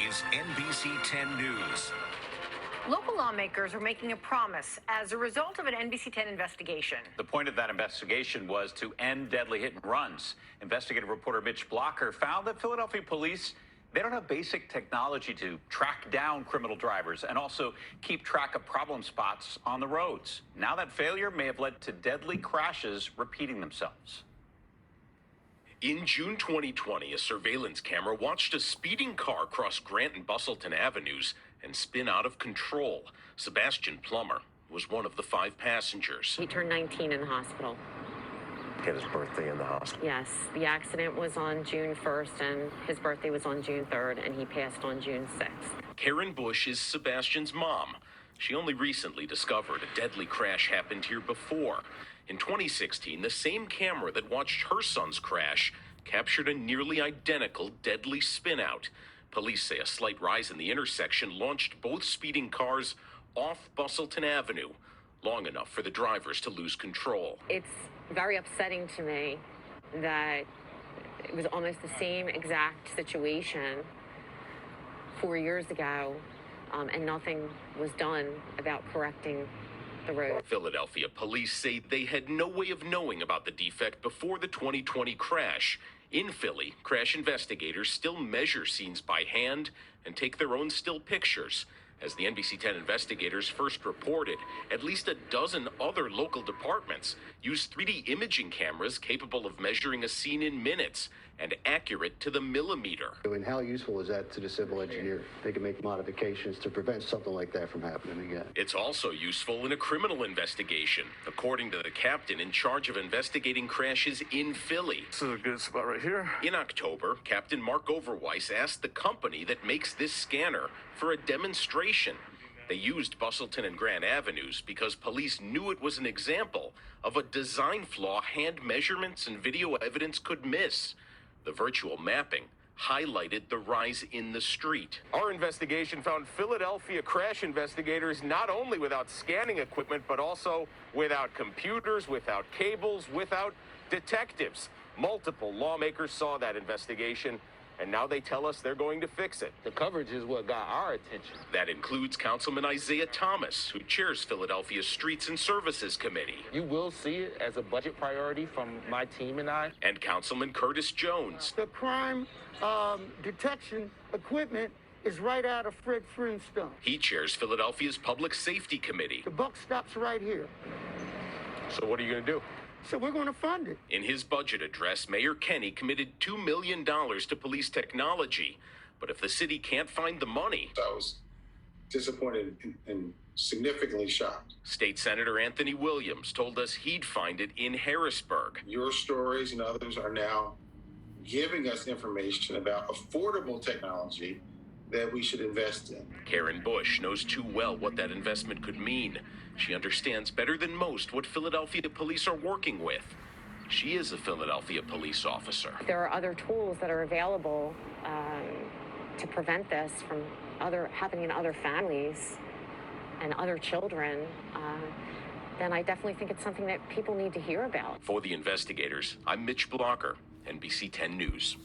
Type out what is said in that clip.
Philly's NBC10 News. Local lawmakers are making a promise as a result of an NBC10 investigation. The point of that investigation was to end deadly hit and runs. Investigative reporter Mitch Blocker found that Philadelphia police, they don't have basic technology to track down criminal drivers and also keep track of problem spots on the roads. Now that failure may have led to deadly crashes repeating themselves. In June 2020, a surveillance camera watched a speeding car cross Grant and Bustleton Avenues and spin out of control. Sebastian Plummer was one of the 5 passengers. He turned 19 in the hospital. He had his birthday in the hospital. Yes, the accident was on June 1st and his birthday was on June 3rd and he passed on June 6th. Karen Bush is Sebastian's mom. She only recently discovered a deadly crash happened here before. In 2016, the same camera that watched her son's crash captured a nearly identical deadly spin-out. Police say a slight rise in the intersection launched both speeding cars off Bustleton Avenue, long enough for the drivers to lose control. It's very upsetting to me that it was almost the same exact situation 4 years ago, and nothing was done about correcting the road. Philadelphia police say they had no way of knowing about the defect before the 2020 crash. In Philly, crash investigators still measure scenes by hand and take their own still pictures. As the NBC10 investigators first reported, at least a dozen other local departments use 3D imaging cameras capable of measuring a scene in minutes and accurate to the millimeter. And how useful is that to the civil engineer? They can make modifications to prevent something like that from happening again. It's also useful in a criminal investigation, according to the captain in charge of investigating crashes in Philly. This is a good spot right here. In October, Captain Mark Overweiss asked the company that makes this scanner for a demonstration. They used Bustleton and Grant Avenues because police knew it was an example of a design flaw hand measurements and video evidence could miss. The virtual mapping highlighted the rise in the street. Our investigation found Philadelphia crash investigators not only without scanning equipment, but also without computers, without cables, without detectives. Multiple lawmakers saw that investigation, and now they tell us they're going to fix it. The coverage is what got our attention. That includes Councilman Isaiah Thomas, who chairs Philadelphia's Streets and Services Committee. You will see it as a budget priority from my team and I. And Councilman Curtis Jones. The crime detection equipment is right out of Fred Flintstone. He chairs Philadelphia's Public Safety Committee. The buck stops right here. So what are you going to do? So we're going to fund it. In his budget address, Mayor Kenny committed $2 million to police technology. But if the city can't find the money... I was disappointed and significantly shocked. State Senator Anthony Williams told us he'd find it in Harrisburg. Your stories and others are now giving us information about affordable technology that we should invest in. Karen Bush knows too well what that investment could mean. She understands better than most what Philadelphia police are working with. She is a Philadelphia police officer. There are other tools that are available to prevent this from happening in other families and other children. Then I definitely think it's something that people need to hear about. For the investigators, I'm Mitch Blocker, NBC10 News.